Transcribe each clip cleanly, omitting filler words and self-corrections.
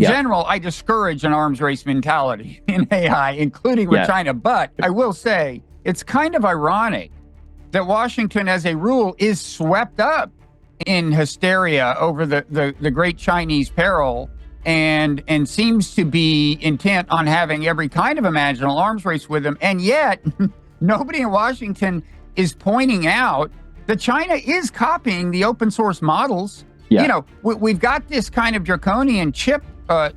In Yeah. general, I discourage an arms race mentality in AI, including with China. But I will say it's kind of ironic that Washington, as a rule, is swept up in hysteria over the great Chinese peril and seems to be intent on having every kind of imaginable arms race with them. And yet, nobody in Washington is pointing out that China is copying the open source models. Yeah. You know, we've got this kind of draconian chip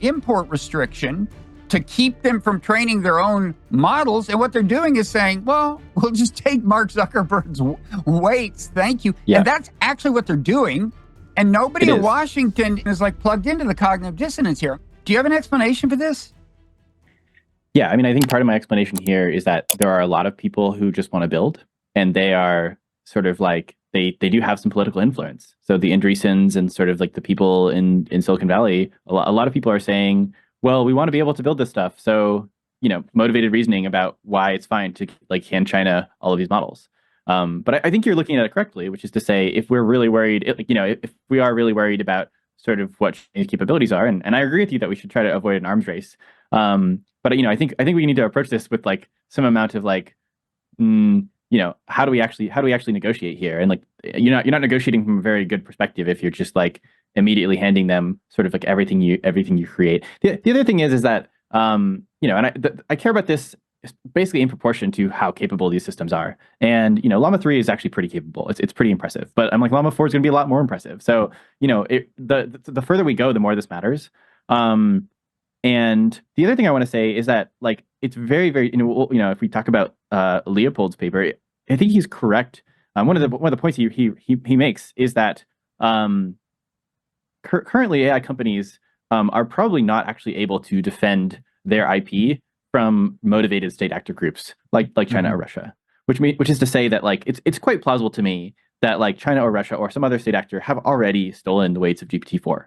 import restriction to keep them from training their own models. And what they're doing is saying, well, we'll just take Mark Zuckerberg's weights. Thank you. Yeah. And that's actually what they're doing. And nobody in Washington is like plugged into the cognitive dissonance here. Do you have an explanation for this? Yeah, I mean, I think part of my explanation here is that there are a lot of people who just want to build, and they are sort of like, they do have some political influence. So the Andreessens and sort of like the people in Silicon Valley, a lot of people are saying, well, we want to be able to build this stuff. So, you know, motivated reasoning about why it's fine to like hand China all of these models. But I think you're looking at it correctly, which is to say, if we're really worried, you know, if we are really worried about sort of what Chinese capabilities are, and I agree with you that we should try to avoid an arms race. But, you know, I think we need to approach this with like some amount of like, you know, how do we actually negotiate here? And like, you're not negotiating from a very good perspective if you're just like immediately handing them sort of like everything you create. The other thing is that, you know, and I care about this basically in proportion to how capable these systems are. And, you know, Llama 3 is actually pretty capable. It's pretty impressive, but I'm like, Llama 4 is going to be a lot more impressive. So, you know, the further we go, the more this matters. And the other thing I want to say is that, like, it's very, very, you know, if we talk about Leopold's paper, I think he's correct. One of the points he makes is that currently AI companies are probably not actually able to defend their IP from motivated state actor groups like China or Russia, which is to say that like it's quite plausible to me that like China or Russia or some other state actor have already stolen the weights of GPT-4.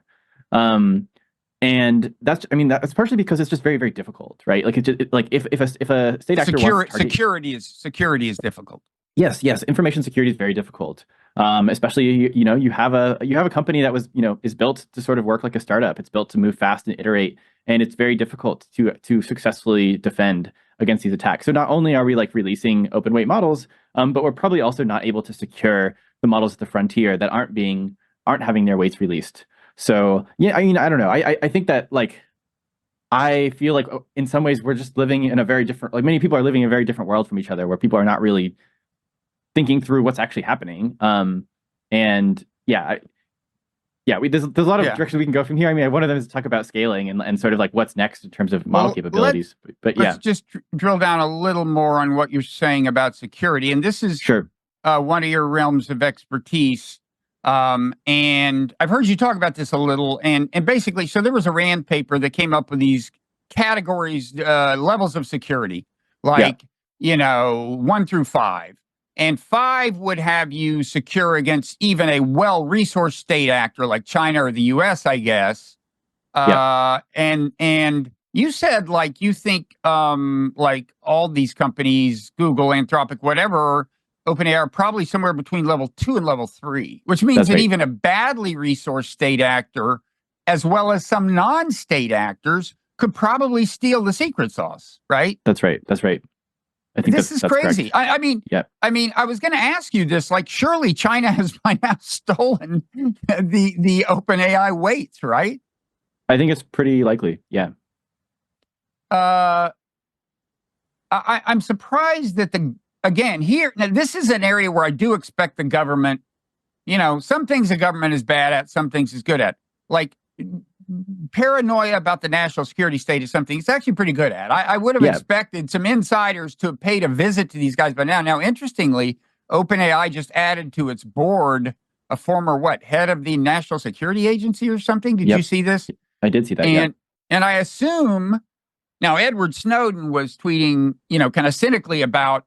And that's partially because it's just very, very difficult, right? Like like if a state actor wants to target... security is difficult. Yes, information security is very difficult. Especially, you know, you have a company that was, you know, is built to sort of work like a startup. It's built to move fast and iterate, and it's very difficult to successfully defend against these attacks. So not only are we like releasing open weight models, but we're probably also not able to secure the models at the frontier that aren't having their weights released. So yeah, I mean, I don't know. I think that like, I feel like in some ways we're just living in a very different, like many people are living in a very different world from each other, where people are not really thinking through what's actually happening. And yeah, there's a lot of directions we can go from here. I mean, one of them is to talk about scaling and sort of like what's next in terms of model capabilities. But let's just drill down a little more on what you're saying about security. And this is one of your realms of expertise. And I've heard you talk about this a little, and basically, so there was a RAND paper that came up with these categories, levels of security, like, you know, 1 through 5. And 5 would have you secure against even a well-resourced state actor like China or the US, I guess. And you said, like, you think, like all these companies, Google, Anthropic, whatever, OpenAI are probably somewhere between level 2 and level 3, which means that even a badly resourced state actor, as well as some non-state actors, could probably steal the secret sauce, right? That's right. I think this is crazy. I mean, I was going to ask you this, like, surely China has by now stolen the OpenAI weights, right? I think it's pretty likely. Yeah. I'm surprised that again, here, now this is an area where I do expect the government, you know, some things the government is bad at, some things it's good at. Like paranoia about the national security state is something it's actually pretty good at. I would have expected some insiders to have paid a visit to these guys, but now, interestingly, OpenAI just added to its board a former, head of the National Security Agency or something? Did you see this? I did see that, And I assume, now Edward Snowden was tweeting, you know, kind of cynically about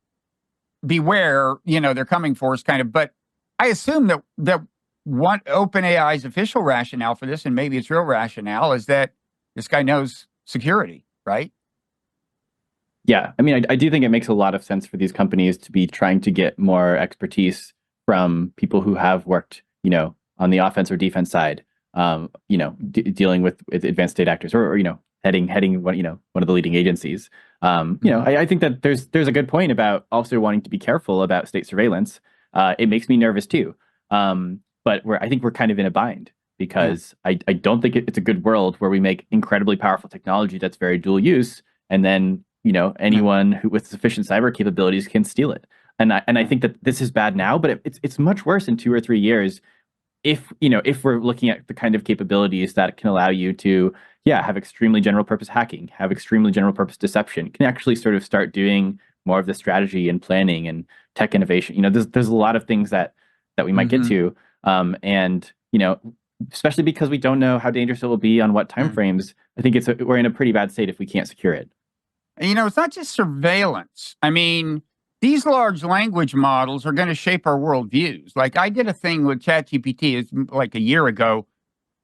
beware, you know, they're coming for us kind of, but I assume that one OpenAI's official rationale for this, and maybe it's real rationale, is that this guy knows security, right? Yeah, I mean, I do think it makes a lot of sense for these companies to be trying to get more expertise from people who have worked, you know, on the offense or defense side. dealing with advanced state actors, or heading one of the leading agencies. I think that there's a good point about also wanting to be careful about state surveillance. It makes me nervous too. But I think we're kind of in a bind because I don't think it's a good world where we make incredibly powerful technology that's very dual use, and then anyone who with sufficient cyber capabilities can steal it. And I think that this is bad now, but it's much worse in 2 or 3 years if we're looking at the kind of capabilities that can allow you to have extremely general purpose hacking, have extremely general purpose deception, can actually sort of start doing more of the strategy and planning and tech innovation. There's a lot of things that we might get to, and especially because we don't know how dangerous it will be on what timeframes. I think we're in a pretty bad state if we can't secure it. It's not just surveillance. I mean, these large language models are going to shape our worldviews. Like, I did a thing with ChatGPT, it's like a year ago,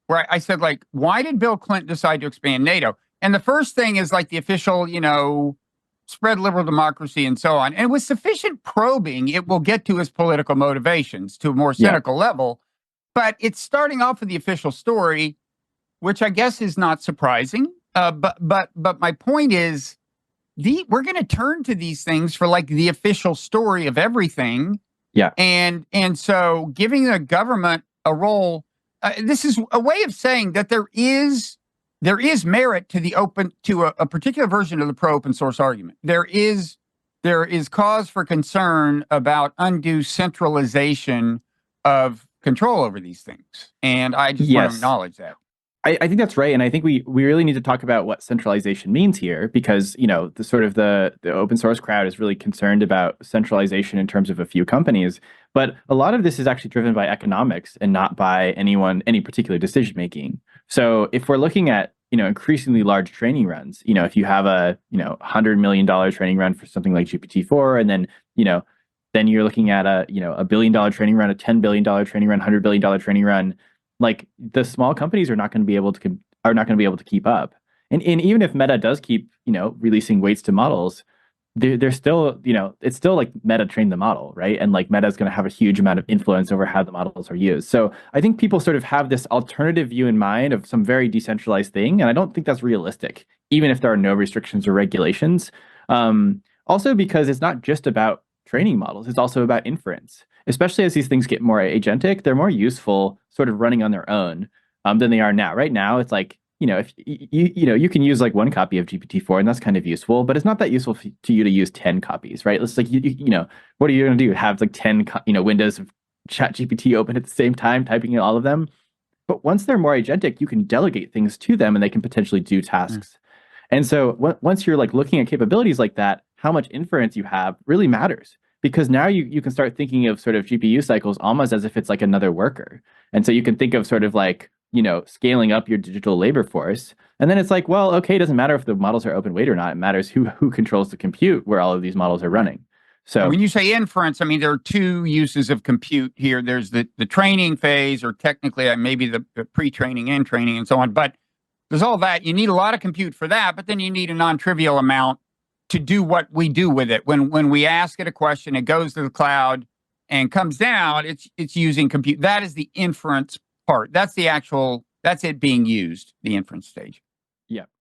where I said, like, why did Bill Clinton decide to expand NATO? And the first thing is like the official, spread liberal democracy and so on. And with sufficient probing, it will get to his political motivations to a more cynical level. But it's starting off with the official story, which I guess is not surprising. But my point is, we're going to turn to these things for like the official story of everything. Yeah. And so giving the government a role, this is a way of saying that there is merit to a particular version of the pro-open source argument. There is cause for concern about undue centralization of control over these things. And I just want to acknowledge that. I think that's right, and I think we really need to talk about what centralization means here, because the open source crowd is really concerned about centralization in terms of a few companies, but a lot of this is actually driven by economics and not by any particular decision making. So if we're looking at increasingly large training runs, if you have a $100 million training run for something like GPT-4, and then you're looking at a $1 billion training run, a $10 billion training run, $100 billion training run. Like, the small companies are not going to be able to keep up, and even if Meta does keep releasing weights to models, they're still it's still like Meta trained the model, right? And like Meta is going to have a huge amount of influence over how the models are used. So I think people sort of have this alternative view in mind of some very decentralized thing, and I don't think that's realistic, even if there are no restrictions or regulations. Also, because it's not just about training models; it's also about inference. Especially as these things get more agentic, they're more useful sort of running on their own than they are now. Right now, it's like, if you can use like one copy of GPT-4, and that's kind of useful, but it's not that useful to you to use 10 copies, right? It's like, what are you going to do? Have like 10, windows of ChatGPT open at the same time, typing in all of them? But once they're more agentic, you can delegate things to them and they can potentially do tasks. And so once you're like looking at capabilities like that, how much inference you have really matters. Because now you can start thinking of sort of GPU cycles almost as if it's like another worker. And so you can think of sort of like, scaling up your digital labor force. And then it's like, well, okay, it doesn't matter if the models are open weight or not. It matters who controls the compute where all of these models are running. So when you say inference, I mean, there are two uses of compute here. There's the training phase, or technically maybe the pre-training and training and so on. But there's all that. You need a lot of compute for that, but then you need a non-trivial amount to do what we do with it. When we ask it a question, it goes to the cloud and comes down. It's using compute. That is the inference part. That's it being used, the inference stage. Yeah.